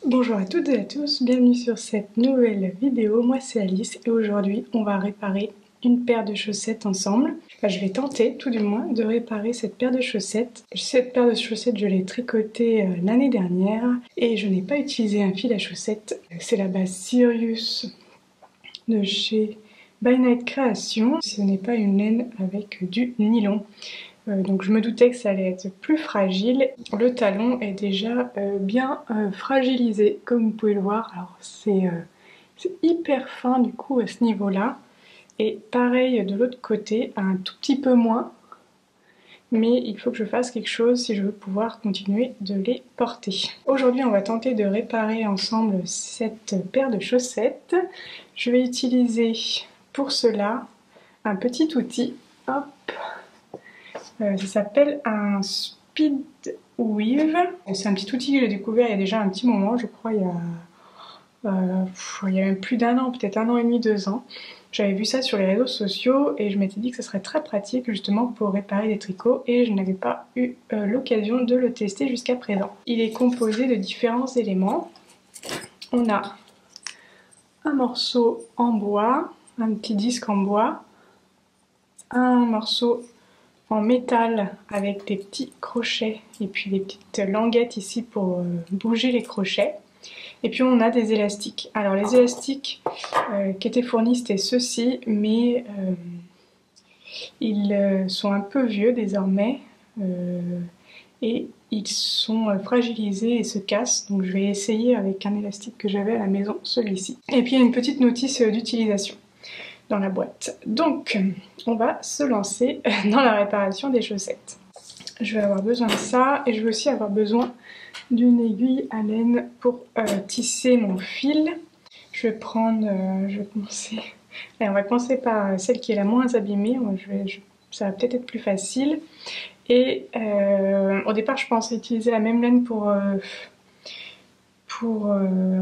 Bonjour à toutes et à tous, bienvenue sur cette nouvelle vidéo. Moi c'est Alice et aujourd'hui on va réparer une paire de chaussettes ensemble. Enfin, je vais tenter tout du moins de réparer cette paire de chaussettes. Cette paire de chaussettes je l'ai tricotée l'année dernière et je n'ai pas utilisé un fil à chaussettes. C'est la base Sirius de chez By Night Création. Ce n'est pas une laine avec du nylon. Donc je me doutais que ça allait être plus fragile. Le talon est déjà bien fragilisé comme vous pouvez le voir. Alors c'est hyper fin du coup à ce niveau-là. Et pareil de l'autre côté, un tout petit peu moins. Mais il faut que je fasse quelque chose si je veux pouvoir continuer de les porter. Aujourd'hui on va tenter de réparer ensemble cette paire de chaussettes. Je vais utiliser pour cela un petit outil. Hop. Ça s'appelle un Speed Weave. C'est un petit outil que j'ai découvert il y a déjà un petit moment, je crois il y a même plus d'un an, peut-être 1 an et demi, 2 ans. J'avais vu ça sur les réseaux sociaux et je m'étais dit que ce serait très pratique justement pour réparer des tricots et je n'avais pas eu l'occasion de le tester jusqu'à présent. Il est composé de différents éléments. On a un morceau en bois, un petit disque en bois, un morceau en métal avec des petits crochets et puis des petites languettes ici pour bouger les crochets. Et puis on a des élastiques. Alors les élastiques qui étaient fournis c'était ceux-ci, mais ils sont un peu vieux désormais et ils sont fragilisés et se cassent. Donc je vais essayer avec un élastique que j'avais à la maison, celui-ci. Et puis il y a une petite notice d'utilisation dans la boîte. Donc on va se lancer dans la réparation des chaussettes. Je vais avoir besoin de ça et je vais aussi avoir besoin d'une aiguille à laine pour tisser mon fil. Je vais commencer. Allez, on va commencer par celle qui est la moins abîmée. Ça va peut-être être plus facile. Et au départ je pensais utiliser la même laine pour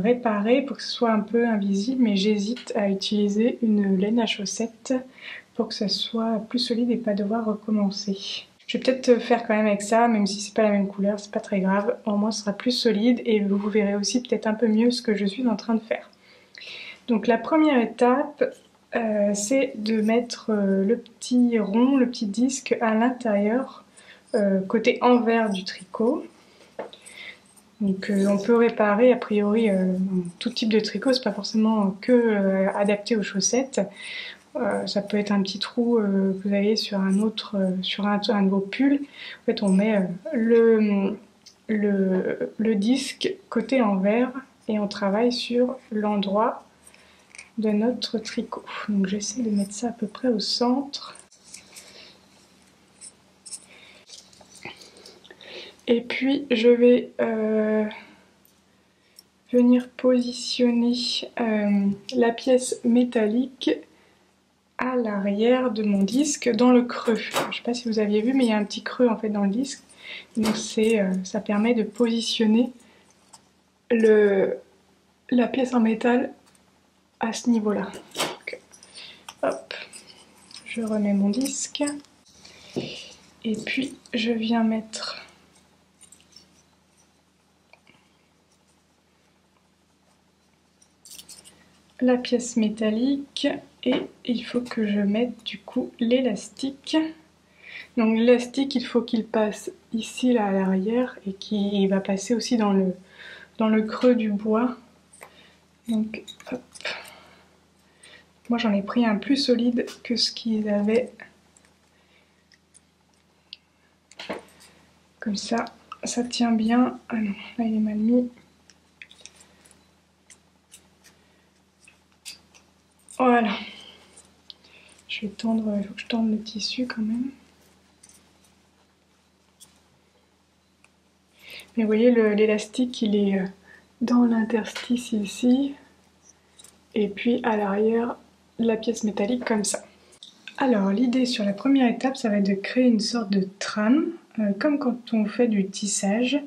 réparer, pour que ce soit un peu invisible, mais j'hésite à utiliser une laine à chaussettes pour que ça soit plus solide et pas devoir recommencer. Je vais peut-être faire quand même avec ça, même si c'est pas la même couleur, c'est pas très grave, au moins ce sera plus solide et vous verrez aussi peut-être un peu mieux ce que je suis en train de faire. Donc la première étape, c'est de mettre le petit rond, le petit disque à l'intérieur, côté envers du tricot. Donc on peut réparer a priori tout type de tricot, c'est pas forcément que adapté aux chaussettes. Ça peut être un petit trou que vous avez sur un autre, sur un de vos pulls. En fait on met le disque côté envers et on travaille sur l'endroit de notre tricot. Donc j'essaie de mettre ça à peu près au centre. Et puis je vais venir positionner la pièce métallique à l'arrière de mon disque dans le creux. Je ne sais pas si vous aviez vu, mais il y a un petit creux en fait dans le disque. Donc ça permet de positionner la pièce en métal à ce niveau-là. Hop, je remets mon disque. Et puis je viens mettre la pièce métallique et il faut que je mette du coup l'élastique. Donc l'élastique il faut qu'il passe ici là à l'arrière et qu'il va passer aussi dans le creux du bois. Donc hop. Moi j'en ai pris un plus solide que ce qu'ils avaient. Comme ça tient bien. Ah non, là il est mal mis. Voilà. Je vais tendre, il faut que je tende le tissu quand même. Mais vous voyez l'élastique il est dans l'interstice ici. Et puis à l'arrière la pièce métallique comme ça. Alors l'idée sur la première étape ça va être de créer une sorte de trame comme quand on fait du tissage.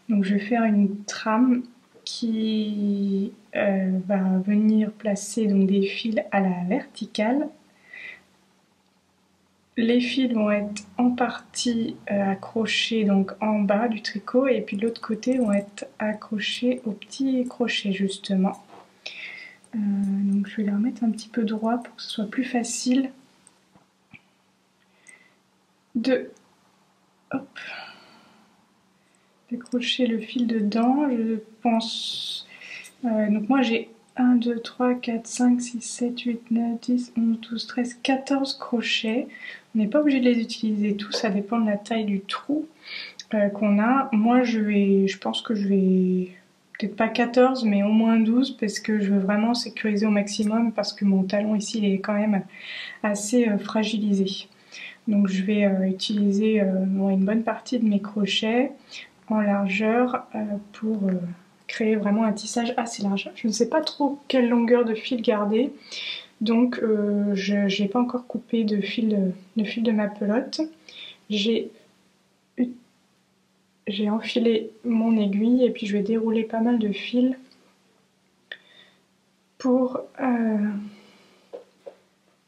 Donc je vais faire une trame qui va venir placer donc des fils à la verticale les fils vont être en partie accrochés donc en bas du tricot et puis de l'autre côté vont être accrochés au petit crochet justement. Donc je vais les remettre un petit peu droit pour que ce soit plus facile de décrocher le fil dedans. Je pense... donc moi j'ai 1, 2, 3, 4, 5, 6, 7, 8, 9, 10, 11, 12, 13, 14 crochets. On n'est pas obligé de les utiliser tous, ça dépend de la taille du trou qu'on a. Moi je pense que je vais... peut-être pas 14 mais au moins 12 parce que je veux vraiment sécuriser au maximum parce que mon talon ici il est quand même assez fragilisé. Donc je vais utiliser une bonne partie de mes crochets en largeur pour créer vraiment un tissage assez large. Je ne sais pas trop quelle longueur de fil garder, donc je n'ai pas encore coupé de fil de ma pelote. J'ai enfilé mon aiguille et puis je vais dérouler pas mal de fils pour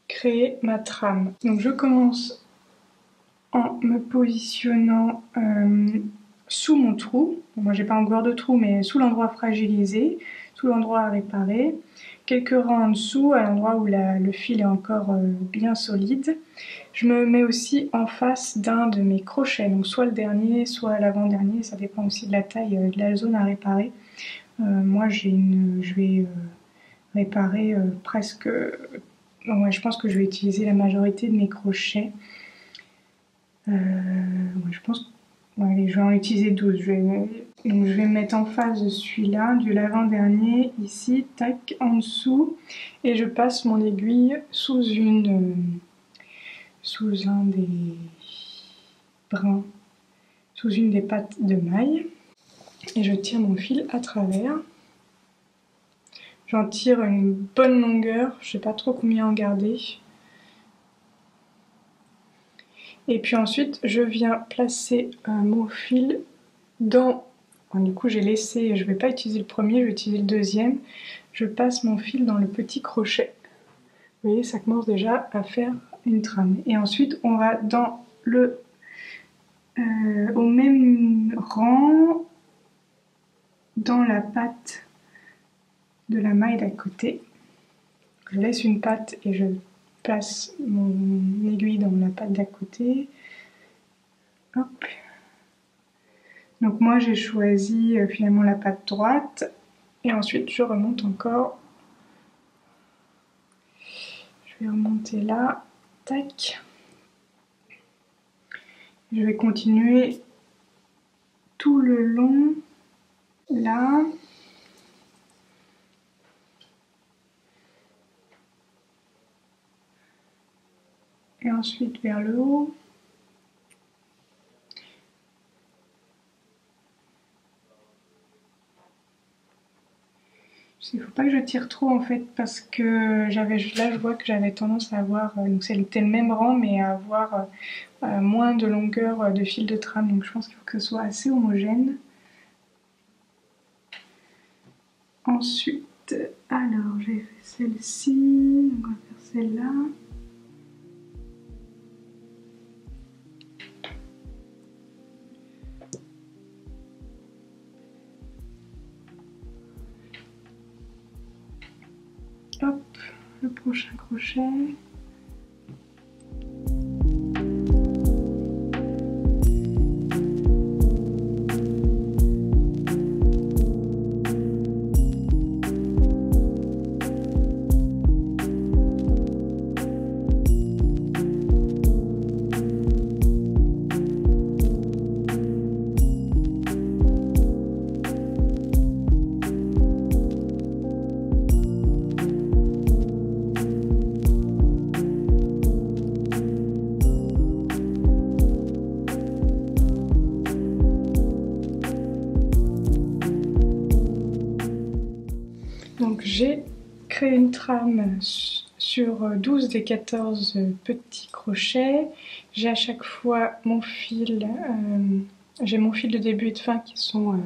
créer ma trame. Donc je commence en me positionnant sous mon trou. Moi j'ai pas encore de trou mais sous l'endroit fragilisé, sous l'endroit à réparer. Quelques rangs en dessous à l'endroit où le fil est encore bien solide. Je me mets aussi en face d'un de mes crochets, donc soit le dernier, soit l'avant-dernier, ça dépend aussi de la taille de la zone à réparer. Moi je vais réparer presque... ouais, je pense que je vais utiliser la majorité de mes crochets. Ouais, je pense que je vais en utiliser 12. Donc je vais me mettre en face de celui-là, de l'avant-dernier, ici, tac, en dessous. Et je passe mon aiguille sous un des brins, sous une des pattes de maille. Et je tire mon fil à travers. J'en tire une bonne longueur, je sais pas trop combien en garder. Et puis ensuite, je viens placer mon fil dans... Bon, du coup, j'ai laissé... Je ne vais pas utiliser le premier, je vais utiliser le deuxième. Je passe mon fil dans le petit crochet. Vous voyez, ça commence déjà à faire une trame. Et ensuite, on va dans le... au même rang, dans la patte de la maille d'à côté. Je laisse une patte et je place mon aiguille dans la patte d'à côté. Hop. Donc moi j'ai choisi finalement la patte droite et ensuite je remonte encore. Je vais remonter là, tac. Je vais continuer tout le long là. Et ensuite vers le haut. Il ne faut pas que je tire trop en fait parce que là je vois que j'avais tendance à avoir, donc c'était le même rang mais à avoir moins de longueur de fil de trame, donc je pense qu'il faut que ce soit assez homogène. Ensuite, alors j'ai fait celle-ci, on va faire celle-là. Hop, le prochain crochet. Donc j'ai créé une trame sur 12 des 14 petits crochets. J'ai à chaque fois mon fil, j'ai mon fil de début et de fin qui sont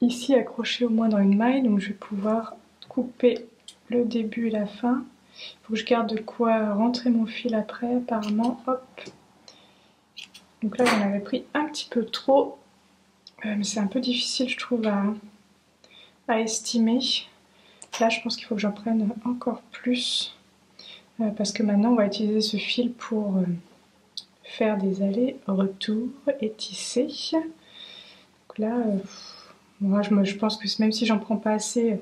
ici accrochés au moins dans une maille. Donc je vais pouvoir couper le début et la fin faut que je garde de quoi rentrer mon fil après apparemment. Hop. Donc là j'en avais pris un petit peu trop, mais c'est un peu difficile je trouve à estimer. Là je pense qu'il faut que j'en prenne encore plus, parce que maintenant on va utiliser ce fil pour faire des allers-retours et tisser. Donc là, moi je pense que même si j'en prends pas assez,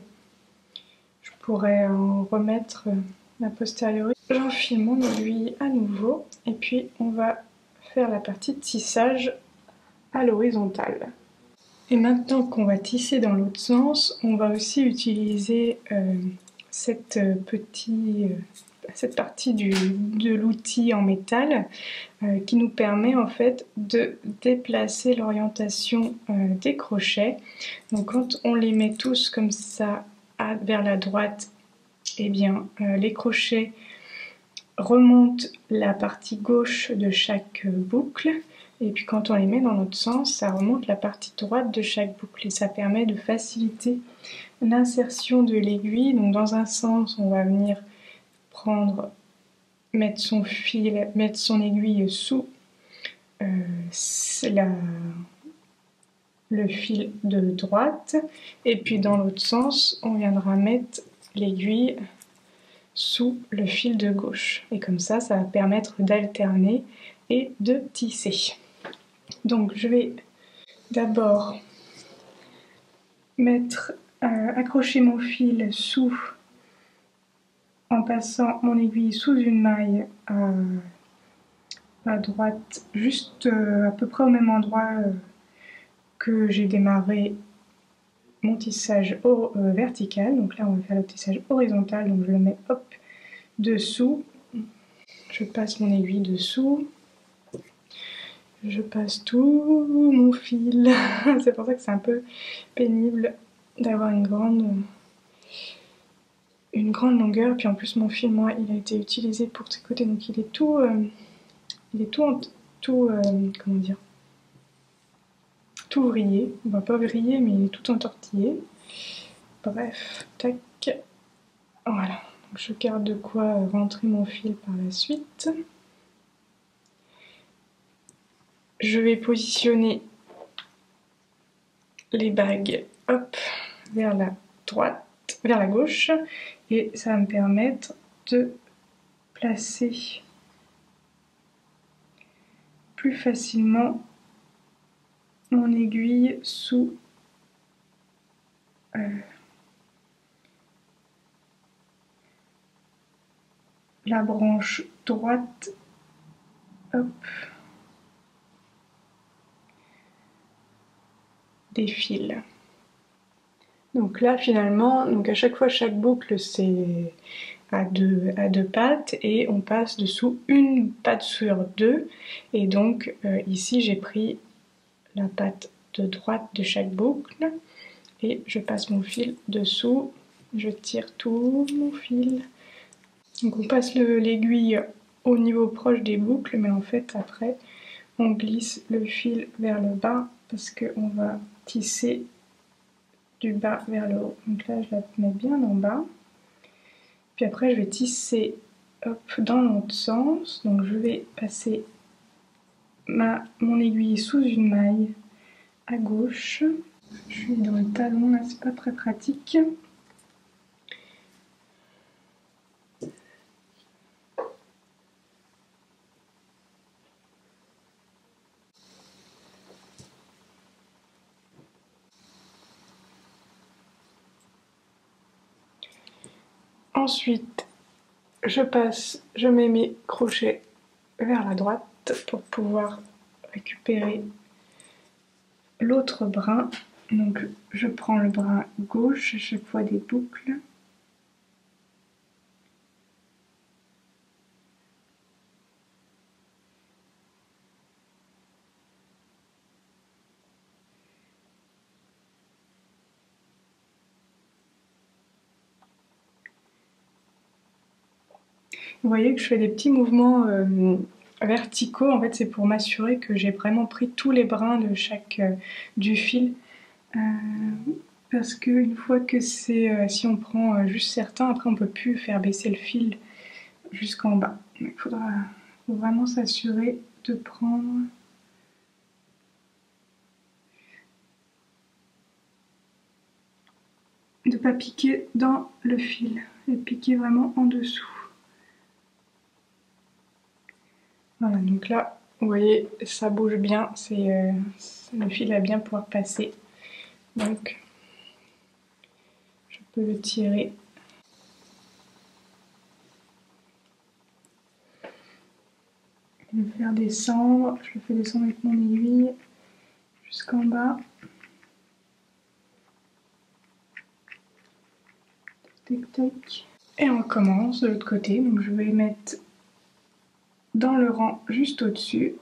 je pourrais en remettre a posteriori. J'enfile mon aiguille à nouveau et puis on va faire la partie de tissage à l'horizontale. Et maintenant qu'on va tisser dans l'autre sens, on va aussi utiliser cette partie de l'outil en métal qui nous permet en fait de déplacer l'orientation des crochets. Donc quand on les met tous comme ça vers la droite, eh bien les crochets remontent la partie gauche de chaque boucle, et puis quand on les met dans l'autre sens, ça remonte la partie droite de chaque boucle, et ça permet de faciliter l'insertion de l'aiguille. Donc dans un sens, on va venir mettre son fil, mettre son aiguille sous le fil de droite, et puis dans l'autre sens, on viendra mettre l'aiguille sous le fil de gauche. Et comme ça, ça va permettre d'alterner et de tisser. Donc je vais d'abord accrocher mon fil en passant mon aiguille sous une maille à droite, juste à peu près au même endroit que j'ai démarré mon tissage vertical. Donc là on va faire le tissage horizontal, donc je le mets hop dessous, je passe mon aiguille dessous, je passe tout mon fil. C'est pour ça que c'est un peu pénible d'avoir une grande longueur. Puis en plus mon fil, moi, il a été utilisé pour tricoter, donc il est tout comment dire, tout vrillé. Bon, pas vrillé, mais il est tout entortillé. Bref, tac, voilà. Donc je garde de quoi rentrer mon fil par la suite. Je vais positionner les bagues, hop, vers la droite, vers la gauche, et ça va me permettre de placer plus facilement mon aiguille sous la branche droite, hop, des fils. Donc là finalement, donc à chaque fois chaque boucle c'est à deux pattes, et on passe dessous une patte sur deux, et donc ici j'ai pris la patte de droite de chaque boucle et je passe mon fil dessous, je tire tout mon fil. Donc on passe l'aiguille au niveau proche des boucles, mais en fait après on glisse le fil vers le bas parce qu'on va tisser du bas vers le haut. Donc là je la mets bien en bas. Puis après je vais tisser hop, dans l'autre sens. Donc je vais passer mon aiguille sous une maille à gauche. Je suis dans le talon là, c'est pas très pratique. Ensuite, je mets mes crochets vers la droite pour pouvoir récupérer l'autre brin. Donc je prends le brin gauche à chaque fois des boucles. Vous voyez que je fais des petits mouvements verticaux, en fait c'est pour m'assurer que j'ai vraiment pris tous les brins de du fil, parce qu'une fois que c'est, si on prend juste certains, après on peut plus faire baisser le fil jusqu'en bas. Il faut vraiment s'assurer de prendre de pas piquer dans le fil et piquer vraiment en dessous. Voilà, donc là vous voyez ça bouge bien, le fil va bien pouvoir passer, donc je peux le tirer. Le faire descendre, je le fais descendre avec mon aiguille jusqu'en bas. Tac tac. Et on recommence de l'autre côté, donc je vais mettre dans le rang juste au-dessus.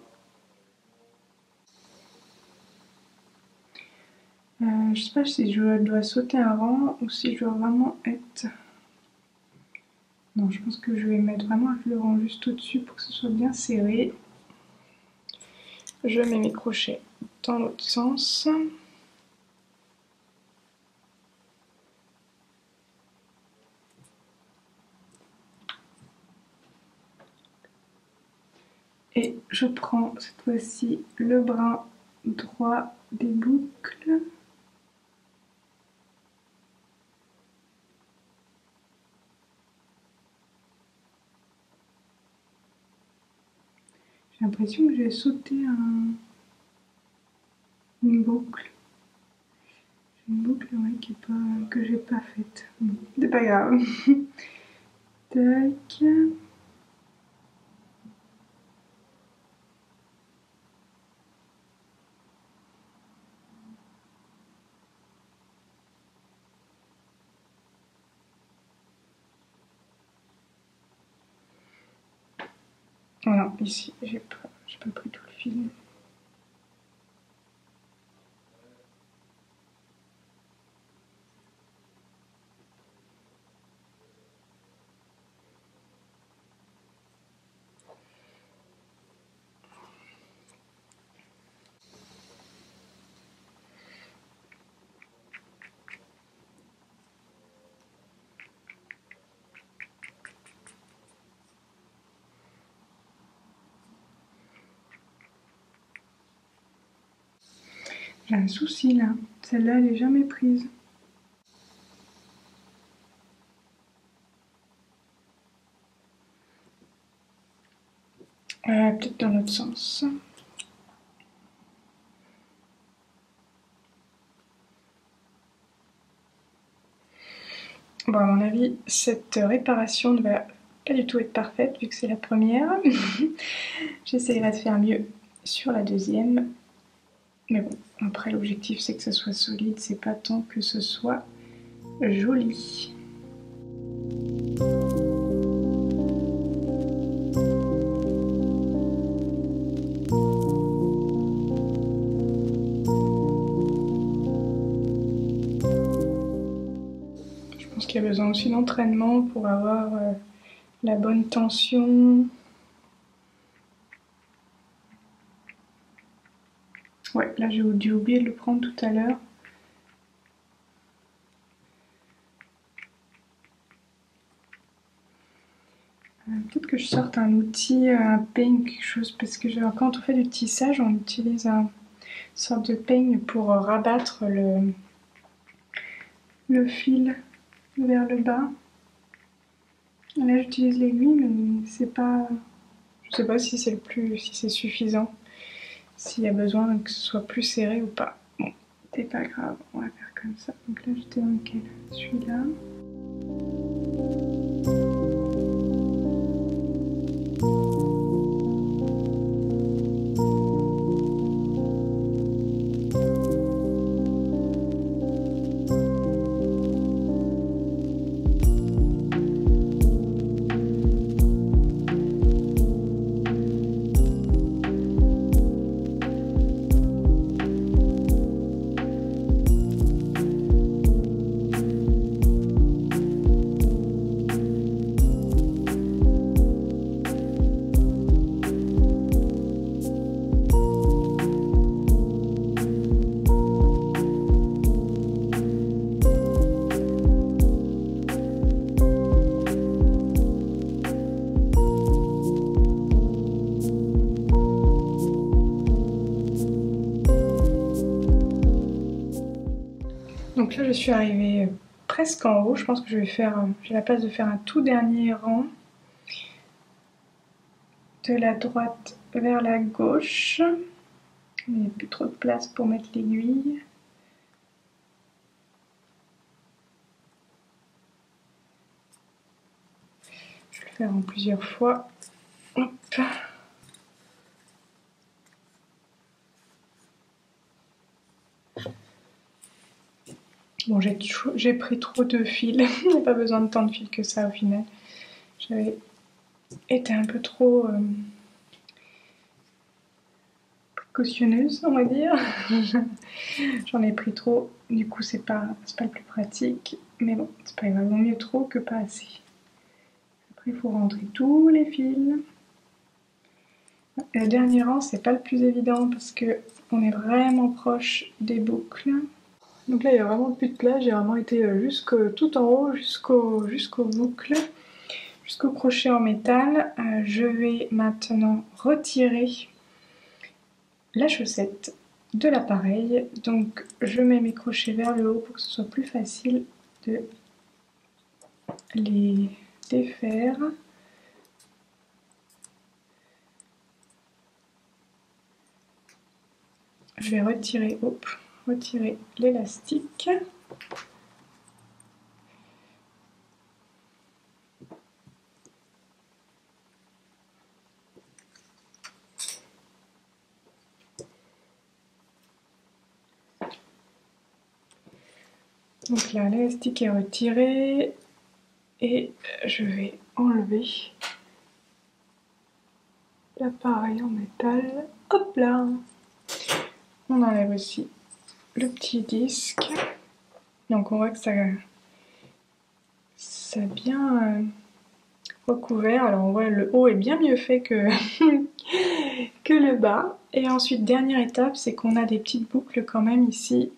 Je sais pas si je dois sauter un rang ou si je dois vraiment être... Non, je pense que je vais mettre vraiment le rang juste au-dessus pour que ce soit bien serré. Je mets mes crochets dans l'autre sens. Et je prends cette fois-ci le brin droit des boucles. J'ai l'impression que j'ai sauté une boucle. J'ai une boucle ouais, que j'ai pas faite. C'est pas grave. Tac. Voilà, ici j'ai pas pris tout le fil. J'ai un souci là, celle-là elle est jamais prise. Peut-être dans l'autre sens. Bon, à mon avis, cette réparation ne va pas du tout être parfaite vu que c'est la première. J'essaierai de faire mieux sur la deuxième. Mais bon, après l'objectif c'est que ce soit solide, c'est pas tant que ce soit joli. Je pense qu'il y a besoin aussi d'entraînement pour avoir la bonne tension. Ouais, là j'ai dû oublier de le prendre tout à l'heure. Peut-être que je sorte un outil, un peigne, quelque chose, parce que quand on fait du tissage, on utilise une sorte de peigne pour rabattre le fil vers le bas. Là j'utilise l'aiguille, mais c'est pas... Je sais pas si c'est suffisant, s'il y a besoin que ce soit plus serré ou pas. Bon, c'est pas grave, on va faire comme ça. Donc là j'étais dans lequel? Celui-là. je suis arrivée presque en haut. Je pense que je vais faire, j'ai la place de faire un tout dernier rang de la droite vers la gauche. Il n'y a plus trop de place pour mettre l'aiguille. Je vais le faire en plusieurs fois. Hop. Bon, j'ai pris trop de fils. Il n'y a pas besoin de tant de fils que ça au final. J'avais été un peu trop précautionneuse, on va dire. J'en ai pris trop. Du coup, c'est pas le plus pratique. Mais bon, c'est pas grave. Vaut mieux trop que pas assez. Après, il faut rentrer tous les fils. Le dernier rang, c'est pas le plus évident parce que on est vraiment proche des boucles. Donc là, il n'y a vraiment plus de place. J'ai vraiment été tout en haut, jusqu'aux boucles, jusqu'au crochet en métal. Je vais maintenant retirer la chaussette de l'appareil. Donc je mets mes crochets vers le haut pour que ce soit plus facile de les défaire. Je vais retirer l'élastique. Donc là, l'élastique est retiré et je vais enlever l'appareil en métal. Hop là! On enlève aussi le petit disque. Donc on voit que ça a bien recouvert. Alors on voit le haut est bien mieux fait que, que le bas. Et ensuite, dernière étape, c'est qu'on a des petites boucles quand même ici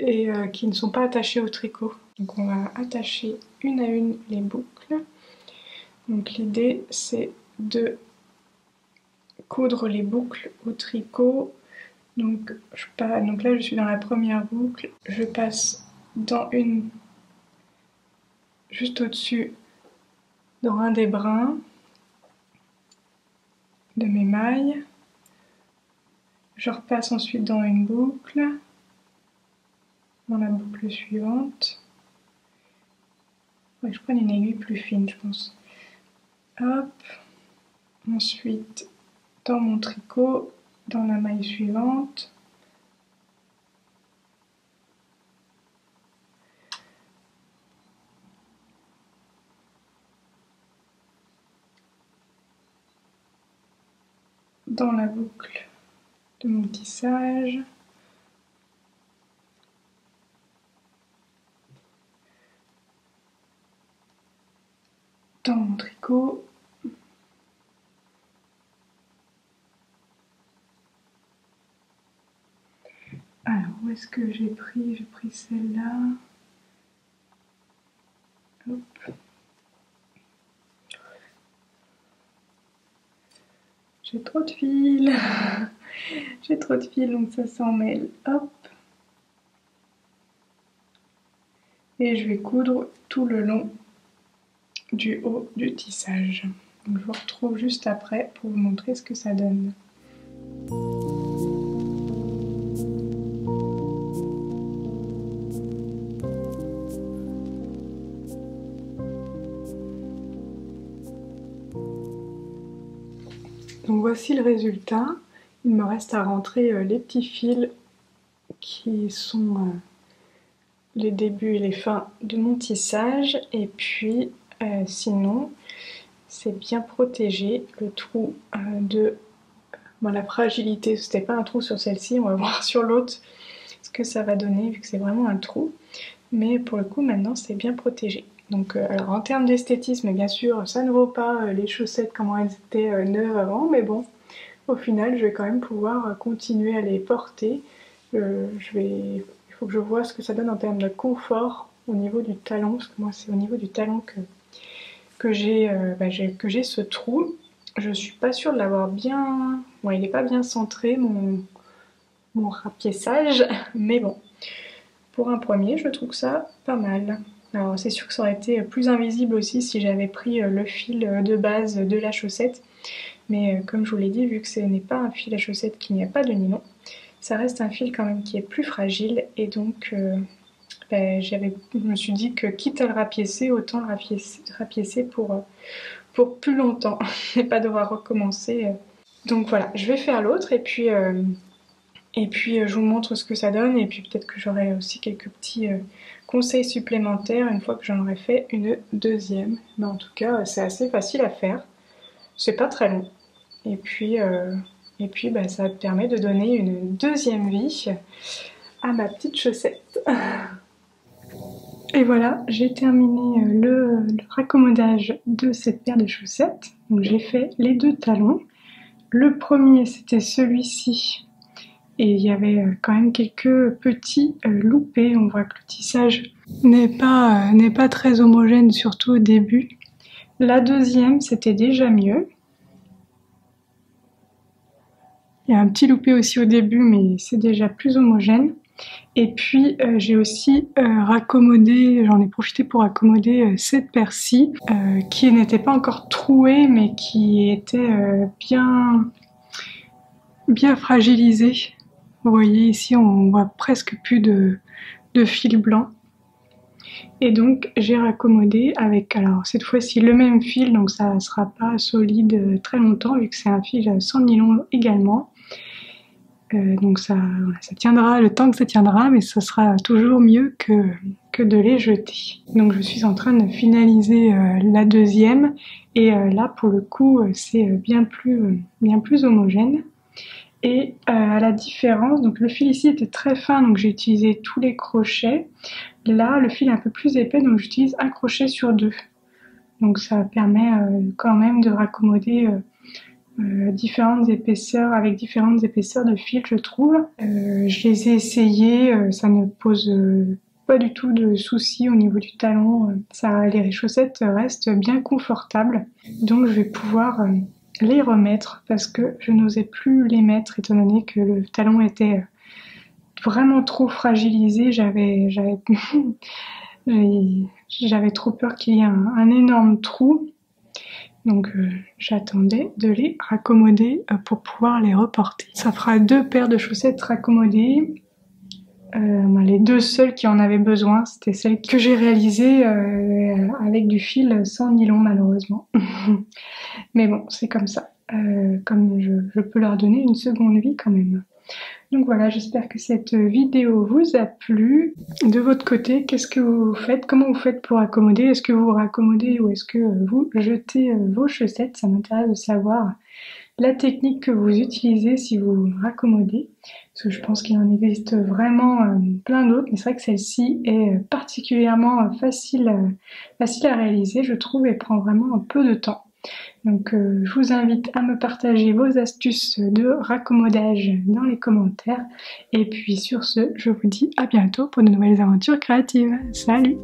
et qui ne sont pas attachées au tricot. Donc on va attacher une à une les boucles. Donc l'idée c'est de coudre les boucles au tricot. Donc là je suis dans la première boucle, je passe dans une juste au-dessus, dans un des brins de mes mailles. Je repasse ensuite dans une boucle, dans la boucle suivante. Ouais, je prends une aiguille plus fine, je pense. Hop. Ensuite, dans mon tricot, dans la maille suivante. Dans la boucle de mon tissage. Dans mon tricot. Alors, où est-ce que j'ai pris? J'ai pris celle-là. Hop. J'ai trop de fils. J'ai trop de fils, donc ça s'en mêle. Hop. Et je vais coudre tout le long du haut du tissage. Donc, je vous retrouve juste après pour vous montrer ce que ça donne. Donc voici le résultat. Il me reste à rentrer les petits fils qui sont les débuts et les fins de mon tissage. Et puis sinon, c'est bien protégé. Le trou de la fragilité, c'était pas un trou sur celle-ci, on va voir sur l'autre ce que ça va donner vu que c'est vraiment un trou. Mais pour le coup, maintenant, c'est bien protégé. Donc, alors en termes d'esthétisme, bien sûr, ça ne vaut pas les chaussettes comment elles étaient neuves avant, mais bon, au final, je vais quand même pouvoir continuer à les porter. Il faut que je vois ce que ça donne en termes de confort au niveau du talon, parce que moi, c'est au niveau du talon que j'ai ce trou. Je suis pas sûre de l'avoir bien... Bon, il n'est pas bien centré, mon rapiessage, mais bon, pour un premier, je trouve ça pas mal. Alors c'est sûr que ça aurait été plus invisible aussi si j'avais pris le fil de base de la chaussette. Mais comme je vous l'ai dit, vu que ce n'est pas un fil à chaussette, qu'il n'y a pas de nylon, ça reste un fil quand même qui est plus fragile. Et donc je me suis dit que quitte à le rapiécer, autant le rapiécer pour plus longtemps et pas devoir recommencer. Donc voilà, je vais faire l'autre et puis je vous montre ce que ça donne et puis peut-être que j'aurai aussi quelques petits conseils supplémentaires une fois que j'en aurai fait une deuxième. Mais en tout cas, c'est assez facile à faire. C'est pas très long. Et puis ça te permet de donner une deuxième vie à ma petite chaussette. Et voilà, j'ai terminé le raccommodage de cette paire de chaussettes. Donc j'ai fait les deux talons. Le premier, c'était celui-ci. Et il y avait quand même quelques petits loupés. On voit que le tissage n'est pas très homogène, surtout au début. La deuxième, c'était déjà mieux. Il y a un petit loupé aussi au début, mais c'est déjà plus homogène. Et puis j'ai aussi raccommodé, j'en ai profité pour raccommoder cette paire-ci, qui n'était pas encore trouée, mais qui était bien fragilisée. Vous voyez ici, on voit presque plus de fil blanc. Et donc j'ai raccommodé avec, alors cette fois-ci, le même fil, donc ça ne sera pas solide très longtemps, vu que c'est un fil sans nylon également. Donc ça tiendra le temps que ça tiendra, mais ça sera toujours mieux que de les jeter. Donc je suis en train de finaliser la deuxième, et là pour le coup c'est bien plus homogène. Et à la différence, donc le fil ici était très fin, donc j'ai utilisé tous les crochets. Là le fil est un peu plus épais, donc j'utilise un crochet sur deux. Donc ça permet quand même de raccommoder différentes épaisseurs, avec différentes épaisseurs de fil, je trouve. Je les ai essayés, ça ne pose pas du tout de soucis au niveau du talon. Les chaussettes restent bien confortables, donc je vais pouvoir les remettre parce que je n'osais plus les mettre étant donné que le talon était vraiment trop fragilisé. J'avais trop peur qu'il y ait un énorme trou. Donc j'attendais de les raccommoder pour pouvoir les reporter. Ça fera deux paires de chaussettes raccommodées. Les deux seules qui en avaient besoin, c'était celles que j'ai réalisées avec du fil sans nylon malheureusement. Mais bon, c'est comme ça. Comme je peux leur donner une seconde vie quand même. Donc voilà, j'espère que cette vidéo vous a plu. De votre côté, qu'est-ce que vous faites? Comment vous faites pour raccommoder? Est-ce que vous raccommodez ou est-ce que vous jetez vos chaussettes? Ça m'intéresse de savoir la technique que vous utilisez si vous raccommodez. Parce que je pense qu'il en existe vraiment plein d'autres, mais c'est vrai que celle-ci est particulièrement facile à réaliser, je trouve, et prend vraiment un peu de temps. Donc je vous invite à me partager vos astuces de raccommodage dans les commentaires. Et puis sur ce, je vous dis à bientôt pour de nouvelles aventures créatives. Salut!